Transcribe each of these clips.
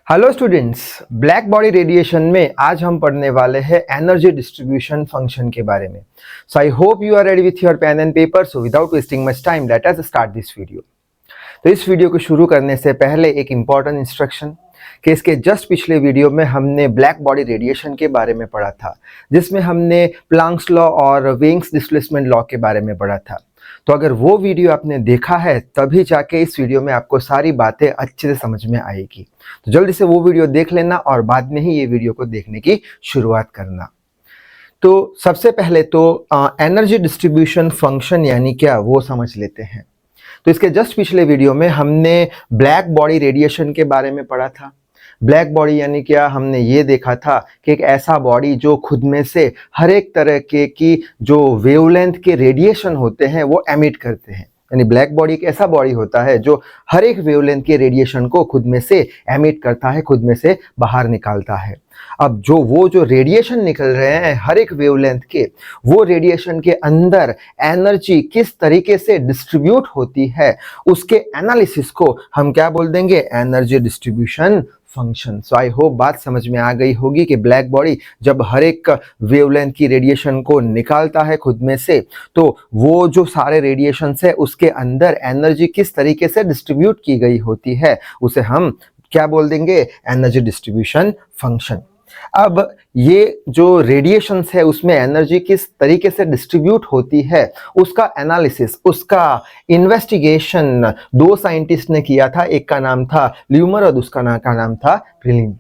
Hello students, black body radiation में आज हम पढ़ने वाले हैं एनर्जी डिस्ट्रीब्यूशन फंक्शन के बारे में। So I hope you are ready with your pen and paper. So without wasting much time let us start this video. तो इस वीडियो को शुरू करने से पहले एक इम्पॉर्टेंट इंस्ट्रक्शन कि इसके जस्ट पिछले वीडियो में हमने ब्लैक बॉडी रेडिएशन के बारे में पढ़ा था, जिसमें हमने प्लांक्स लॉ और वेन्स डिस्प्लेसमेंट लॉ के बारे में पढ़ा था। तो अगर वो वीडियो आपने देखा है तभी जाके इस वीडियो में आपको सारी बातें अच्छे से समझ में आएगी। तो जल्दी से वो वीडियो देख लेना और बाद में ही ये वीडियो को देखने की शुरुआत करना। तो सबसे पहले तो एनर्जी डिस्ट्रीब्यूशन फंक्शन यानी क्या वो समझ लेते हैं। तो इसके जस्ट पिछले वीडियो में हमने ब्लैक बॉडी रेडिएशन के बारे में पढ़ा था। ब्लैक बॉडी यानी क्या, हमने ये देखा था कि एक ऐसा बॉडी जो खुद में से हर एक तरह के की जो वेवलेंथ के रेडिएशन होते हैं वो एमिट करते हैं। यानी ब्लैक बॉडी एक ऐसा बॉडी होता है जो हर एक वेवलेंथ के रेडिएशन को खुद में से एमिट करता है, खुद में से बाहर निकालता है। अब जो रेडिएशन निकल रहे हैं हर एक वेवलेंथ के, वो रेडिएशन के अंदर एनर्जी किस तरीके से डिस्ट्रीब्यूट होती है, उसके एनालिसिस को हम क्या बोल देंगे, energy distribution function. So I hope बात समझ में आ गई होगी कि ब्लैक बॉडी जब हर एक वेवलेंथ की रेडिएशन को निकालता है खुद में से, तो वो जो सारे रेडिएशन है उसके अंदर एनर्जी किस तरीके से डिस्ट्रीब्यूट की गई होती है, उसे हम क्या बोल देंगे, एनर्जी डिस्ट्रीब्यूशन फंक्शन। अब ये जो रेडिएशंस है उसमें एनर्जी किस तरीके से डिस्ट्रीब्यूट होती है उसका एनालिसिस, उसका इन्वेस्टिगेशन दो साइंटिस्ट ने किया था। एक का नाम था ल्यूमर और दूसरा का नाम था प्रिलिम।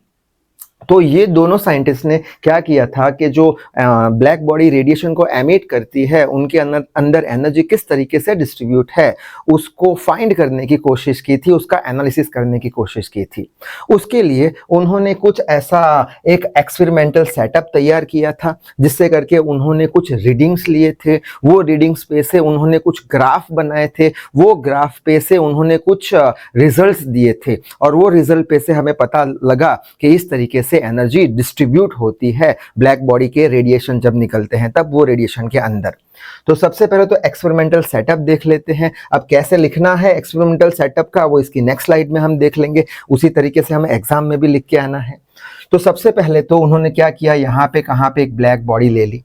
तो ये दोनों साइंटिस्ट ने क्या किया था कि जो ब्लैक बॉडी रेडिएशन को एमिट करती है उनके अंदर एनर्जी किस तरीके से डिस्ट्रीब्यूट है उसको फाइंड करने की कोशिश की थी, उसका एनालिसिस करने की कोशिश की थी। उसके लिए उन्होंने कुछ ऐसा एक एक्सपेरिमेंटल सेटअप तैयार किया था जिससे करके उन्होंने कुछ रीडिंग्स लिए थे। वो रीडिंग्स पे से उन्होंने कुछ ग्राफ बनाए थे, वो ग्राफ पे से उन्होंने कुछ रिजल्ट्स दिए थे और वो रिजल्ट पे से हमें पता लगा कि इस तरीके से एनर्जी डिस्ट्रीब्यूट होती है ब्लैक बॉडी के रेडिएशन जब निकलते हैं तब वो रेडिएशन के अंदर। तो सबसे पहले तो एक्सपेरिमेंटल सेटअप देख लेते हैं। अब कैसे लिखना है एक्सपेरिमेंटल सेटअप का वो इसकी नेक्स्ट स्लाइड में हम देख लेंगे, उसी तरीके से हमें एग्जाम में भी लिख के आना है। तो सबसे पहले तो उन्होंने क्या किया, यहाँ पे कहाँ पे एक ब्लैक बॉडी ले ली।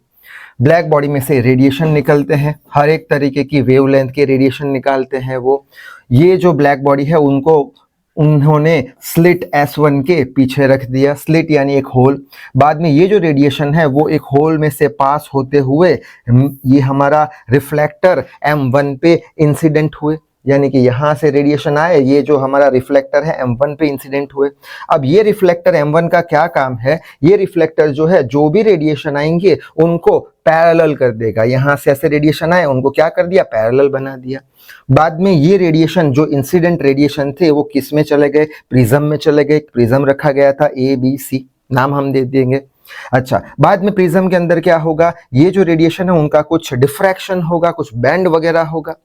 ब्लैक बॉडी में से रेडिएशन निकलते हैं, हर एक तरीके की वेवलेंथ के रेडिएशन निकालते हैं वो। ये जो ब्लैक बॉडी है उनको उन्होंने स्लिट S1 के पीछे रख दिया। स्लिट यानी एक होल। बाद में ये जो रेडिएशन है वो एक होल में से पास होते हुए ये हमारा रिफ्लेक्टर M1 पे इंसिडेंट हुए, यानी कि यहाँ से रेडिएशन आए, ये जो हमारा रिफ्लेक्टर है M1 पे इंसिडेंट हुए। अब ये रिफ्लेक्टर M1 का क्या काम है, ये रिफ्लेक्टर जो है जो भी रेडिएशन आएंगे उनको पैरेलल कर देगा। यहाँ से ऐसे रेडिएशन आए उनको क्या कर दिया, पैरेलल बना दिया। बाद में ये रेडिएशन जो इंसिडेंट रेडिएशन थे वो किस में चले गए, प्रिज्म में चले गए। प्रिज्म रखा गया था ABC, नाम हम दे देंगे। अच्छा, बाद में प्रिज्म के अंदर क्या होगा, ये जो रेडिएशन है उनका कुछ डिफ्रैक्शन होगा, कुछ बैंड वगैरह होगा।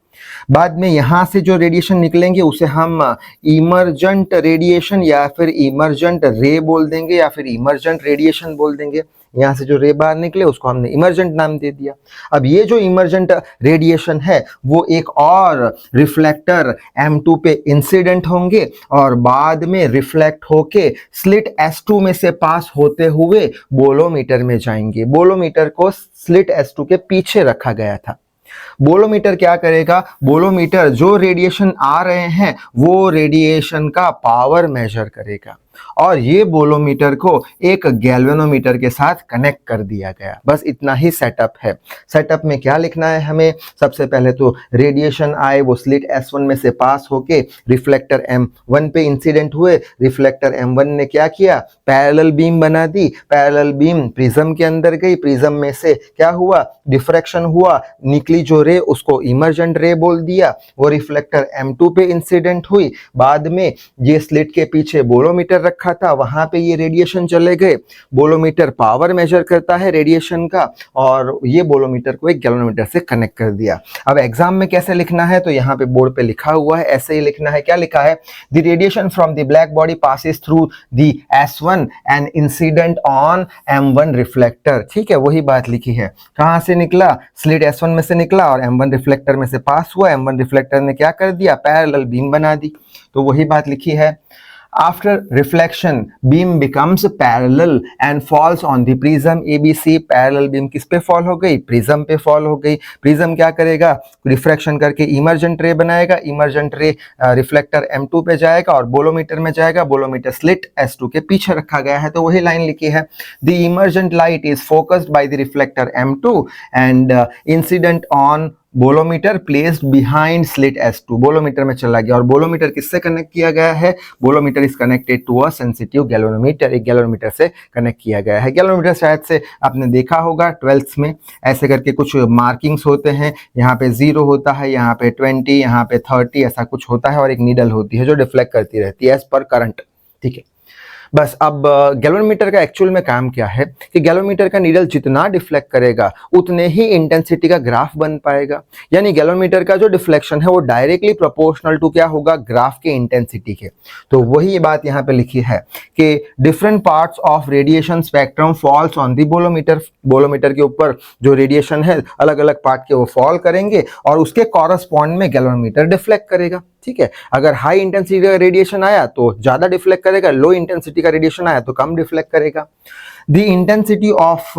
बाद में यहाँ से जो रेडिएशन निकलेंगे उसे हम इमर्जेंट रेडिएशन या फिर इमर्जेंट रे बोल देंगे या फिर इमर्जेंट रेडिएशन बोल देंगे। यहाँ से जो रे बाहर निकले उसको हमने इमर्जेंट नाम दे दिया। अब ये जो इमर्जेंट रेडिएशन है वो एक और रिफ्लेक्टर M2 पे इंसिडेंट होंगे और बाद में रिफ्लेक्ट होके स्लिट S2 में से पास होते हुए बोलोमीटर में जाएंगे। बोलोमीटर को स्लिट S2 के पीछे रखा गया था। बोलोमीटर क्या करेगा, बोलोमीटर जो रेडिएशन आ रहे हैं वो रेडिएशन का पावर मेजर करेगा और ये बोलोमीटर को एक गैल्वेनोमीटर के साथ कनेक्ट कर दिया गया। बस इतना ही सेटअप है। सेटअप में क्या लिखना है हमें, सबसे पहले तो रेडिएशन आए, वो स्लिट S1 में से पास होके रिफ्लेक्टर M1 पे इंसिडेंट हुए। रिफ्लेक्टर M1 ने क्या किया, पैरेलल बीम बना दी। पैरेलल बीम प्रिज्म के अंदर गई। प्रिज्म में से क्या हुआ, डिफ्रैक्शन हुआ, निकली जो रे उसको इमर्जेंट रे बोल दिया। वो रिफ्लेक्टर M2 पे इंसिडेंट हुई। बाद में ये स्लिट के पीछे बोलोमीटर रखा था, वहां पे ये रेडिएशन चले गए। बोलोमीटर पावर मेजर करता है रेडिएशन का और ये बोलोमीटर को एक गैल्वेनोमीटर से कनेक्ट कर दिया। अब एग्जाम में कैसे लिखना है, तो यहाँ पे बोर्ड पे लिखा हुआ है, ऐसे ही लिखना है। क्या लिखा है, the radiation from the black body passes through the S1 and incident on M1 reflector. ठीक है, वही बात लिखी है। कहाँ से निकला, स्लिट S1 में से निकला और M1 रिफ्लेक्टर में से पास हुआ। M1 रिफ्लेक्टर ने क्या कर दिया, पैरेलल बीम बना दी। तो वही बात लिखी है। After reflection, beam becomes parallel and falls on the prism ABC. Parallel beam किस पे फॉल हो गई? प्रिज्म पे फॉल हो गई। प्रिज्म क्या करेगा? रिफ्रैक्शन करके इमर्जेंट रे बनाएगा। इमर्जेंट रे रिफ्लेक्टर M2 पे जाएगा और बोलोमीटर में जाएगा। बोलोमीटर स्लिट S2 के पीछे रखा गया है, तो वही लाइन लिखी है। The emergent light is focused by the reflector M2 and incident on bolometer placed behind slit S2। Bolometer में चला गया और बोलोमीटर किससे कनेक्ट किया गया है? Bolometer is connected to a sensitive galvanometer. एक गैल्वेनोमीटर से कनेक्ट किया गया है। गैल्वेनोमीटर शायद से आपने देखा होगा 12th में, ऐसे करके कुछ मार्किंग्स होते हैं। यहाँ पे 0 होता है, यहाँ पे 20, यहाँ पे 30, ऐसा कुछ होता है और एक नीडल होती है जो डिफ्लेक्ट करती रहती है एज पर करंट। ठीक है, बस अब गैल्वेनोमीटर का एक्चुअल में काम क्या है कि गैल्वेनोमीटर का नीडल जितना डिफ्लेक्ट करेगा उतने ही इंटेंसिटी का ग्राफ बन पाएगा। यानी गैल्वेनोमीटर का जो डिफ्लेक्शन है वो डायरेक्टली प्रोपोर्शनल टू क्या होगा? ग्राफ के इंटेंसिटी के। तो वही ये बात यहाँ पे लिखी है कि different parts of radiation spectrum falls on the bolometer. Bolometer के ऊपर जो रेडिएशन है अलग अलग पार्ट के वो फॉल करेंगे और उसके कॉरस्पॉन्ड में गैल्वेनोमीटर डिफ्लेक्ट करेगा। ठीक है, अगर हाई इंटेंसिटी का रेडिएशन आया तो ज्यादा डिफ्लेक्ट करेगा, लो इंटेंसिटी का रेडिएशन आया तो कम डिफ्लेक्ट करेगा। The intensity of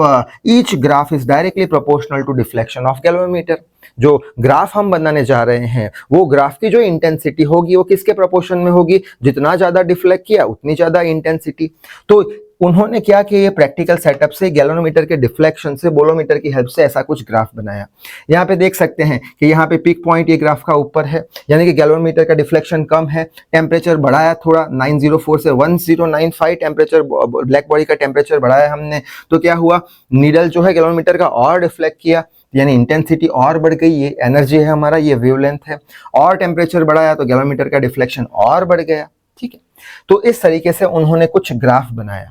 each graph is directly proportional to deflection of galvanometer. जो ग्राफ हम बनाने जा रहे हैं वो ग्राफ की जो इंटेंसिटी होगी वो किसके प्रोपोर्शन में होगी? जितना ज्यादा डिफ्लेक्ट किया उतनी ज्यादा इंटेंसिटी। तो उन्होंने क्या किया? ये प्रैक्टिकल सेटअप से गैल्वेनोमीटर के डिफ्लेक्शन से बोलोमीटर की हेल्प से ऐसा कुछ ग्राफ बनाया। यहाँ पे देख सकते हैं कि यहाँ पे पिक पॉइंट ये ग्राफ का ऊपर है, यानी कि गैल्वेनोमीटर का डिफ्लेक्शन कम है। टेम्परेचर बढ़ाया थोड़ा, 904 से 1095 टेम्परेचर, ब्लैक बॉडी का टेम्परेचर बढ़ाया हमने, तो क्या हुआ? नीडल जो है गैल्वेनोमीटर का और डिफ्लेक्ट किया, यानी इंटेंसिटी और बढ़ गई। ये एनर्जी है हमारा, ये वेवलेंथ है। और टेम्परेचर बढ़ाया तो गैल्वेनोमीटर का डिफ्लेक्शन और बढ़ गया। ठीक है, तो इस तरीके से उन्होंने कुछ ग्राफ बनाया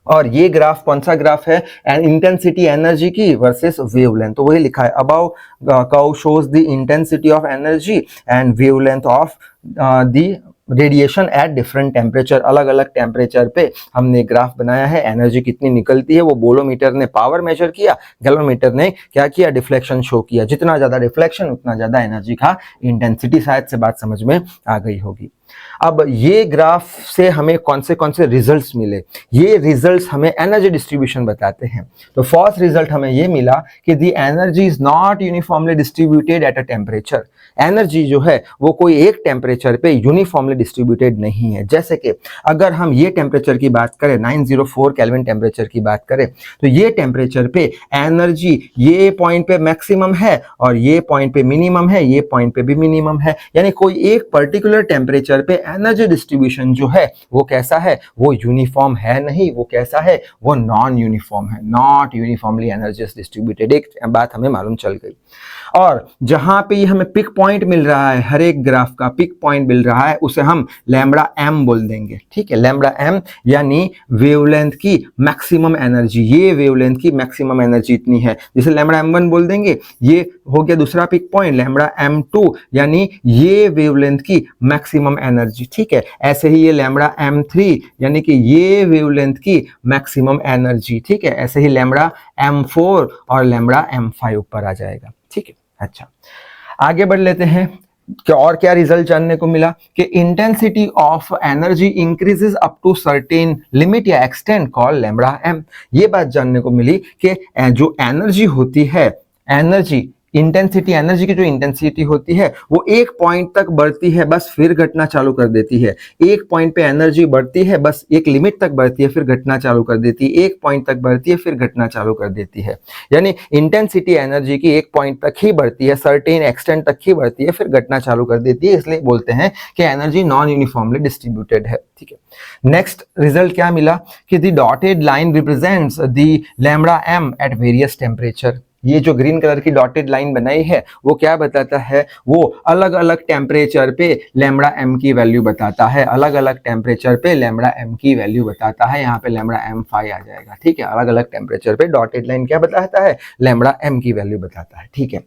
और ये ग्राफ कौन सा ग्राफ है? इंटेंसिटी एनर्जी की वर्सेस वेवलेंथ। तो वही लिखा है, above curve shows the intensity of energy and wavelength of the radiation at different temperature. अलग अलग टेम्परेचर पे हमने ग्राफ बनाया है, एनर्जी कितनी निकलती है वो बोलोमीटर ने पावर मेजर किया, गैल्वेनोमीटर ने क्या किया? डिफ्लेक्शन शो किया। जितना ज्यादा डिफ्लेक्शन उतना ज्यादा एनर्जी का इंटेंसिटी। शायद से बात समझ में आ गई होगी। अब ये ग्राफ से हमें कौन से रिजल्ट्स मिले? ये रिजल्ट्स हमें एनर्जी डिस्ट्रीब्यूशन बताते हैं। तो फर्स्ट रिजल्ट हमें ये मिला कि दी energy is not uniformly distributed at a temperature. Energy जो है वो कोई एक टेम्परेचर पे यूनिफॉर्मली डिस्ट्रीब्यूटेड नहीं है। जैसे कि अगर हम ये टेम्परेचर की बात करें, 904 केल्विन टेम्परेचर की बात करें, तो ये टेम्परेचर पे एनर्जी ये पॉइंट पे मैक्सिमम है और ये पॉइंट पे मिनिमम है, ये पॉइंट पे भी मिनिमम है। यानी कोई एक पर्टिकुलर टेम्परेचर पे एनर्जी डिस्ट्रीब्यूशन जो है वो कैसा है? वो यूनिफॉर्म है नहीं। वो कैसा है? वो नॉन यूनिफॉर्म है, नॉट यूनिफॉर्मली एनर्जी डिस्ट्रीब्यूटेड। एक बात हमें मालूम चल गई। और जहां पे हमें पिक पॉइंट मिल रहा है, हर एक ग्राफ का पिक पॉइंट मिल रहा है, उसे हम लैम्बडा एम बोल देंगे। ठीक है, लैम्बडा एम यानी वेवलेंथ की मैक्सिमम एनर्जी। ये वेवलेंथ की मैक्सिमम एनर्जी इतनी है, जिसे लैम्बडा M1 बोल देंगे। ये हो गया दूसरा पिक पॉइंट, लैम्बडा M2 यानी ये वेवलेंथ की मैक्सिमम एनर्जी। ठीक है, ऐसे ही ये लैम्बडा M3 यानी कि ये वेवलेंथ की मैक्सिमम एनर्जी। ठीक है, ऐसे ही लैम्बडा M4 और लैम्बडा M5 ऊपर आ जाएगा। ठीक है, अच्छा आगे बढ़ लेते हैं कि और क्या रिजल्ट जानने को मिला कि intensity of energy increases up to certain limit या एक्सटेंट कॉल लैम्बडा एम। ये बात जानने को मिली कि जो एनर्जी होती है, एनर्जी इंटेंसिटी, एनर्जी की जो इंटेंसिटी होती है वो एक पॉइंट तक बढ़ती है, बस फिर घटना चालू कर देती है। एक पॉइंट पे एनर्जी बढ़ती है, बस एक लिमिट तक बढ़ती है, फिर घटना चालू कर देती है। एक पॉइंट तक बढ़ती है, फिर घटना चालू कर देती है। यानी इंटेंसिटी एनर्जी की एक पॉइंट तक ही बढ़ती है, सर्टेन एक्सटेंट तक ही बढ़ती है, फिर घटना चालू कर देती है। इसलिए बोलते हैं कि एनर्जी नॉन यूनिफॉर्मली डिस्ट्रीब्यूटेड है। ठीक है, नेक्स्ट रिजल्ट क्या मिला कि the dotted line represents the lambda m at various temperature. ये जो ग्रीन कलर की डॉटेड लाइन बनाई है वो क्या बताता है? वो अलग अलग टेम्परेचर पे लैम्बडा एम की वैल्यू बताता है। अलग अलग टेम्परेचर पे लैम्बडा एम की वैल्यू बताता है। यहाँ पे लैम्बडा M5 आ जाएगा। ठीक है, अलग अलग टेम्परेचर पे डॉटेड लाइन क्या बताता है? लैम्बडा एम की वैल्यू बताता है। ठीक है,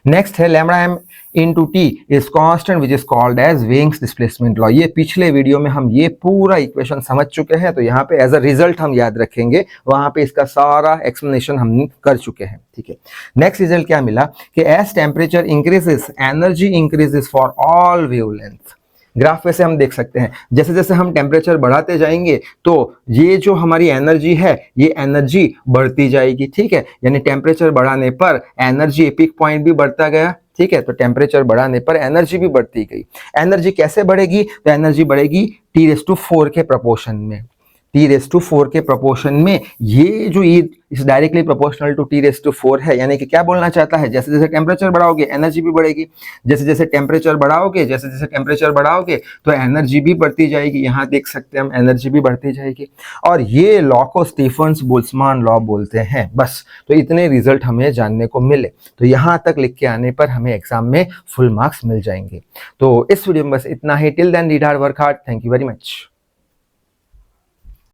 नेक्स्ट है lambda m into T is constant which is called as Wien's displacement law। ये पिछले वीडियो में हम ये पूरा इक्वेशन समझ चुके हैं, तो यहाँ पे एज अ रिजल्ट हम याद रखेंगे, वहां पे इसका सारा एक्सप्लेनेशन हम कर चुके हैं। ठीक है, नेक्स्ट रिजल्ट क्या मिला कि as temperature increases energy increases for all wavelength. Graph वैसे हम देख सकते हैं, जैसे जैसे हम टेम्परेचर बढ़ाते जाएंगे तो ये जो हमारी एनर्जी है ये एनर्जी बढ़ती जाएगी, ठीक है। यानी टेम्परेचर बढ़ाने पर एनर्जी एपिक पॉइंट भी बढ़ता गया, ठीक है। तो टेम्परेचर बढ़ाने पर एनर्जी भी बढ़ती गई। एनर्जी कैसे बढ़ेगी? तो एनर्जी बढ़ेगी T⁴ के प्रोपोर्शन में। T⁴ के प्रोपोर्शन में ये जो ये इस डायरेक्टली प्रोपोर्शनल टू T⁴ है, यानी कि क्या बोलना चाहता है, जैसे जैसे टेम्परेचर बढ़ाओगे एनर्जी भी बढ़ेगी, जैसे जैसे टेम्परेचर बढ़ाओगे तो एनर्जी भी बढ़ती जाएगी। यहाँ देख सकते हैं हम एनर्जी भी बढ़ती जाएगी, और ये लॉ को स्टीफन्स बोल्ट्जमान लॉ बोलते हैं। बस तो इतने रिजल्ट हमें जानने को मिले, तो यहाँ तक लिख के आने पर हमें एग्जाम में फुल मार्क्स मिल जाएंगे। तो इस वीडियो में बस इतना ही। Till then read hard, work hard. Thank you very much.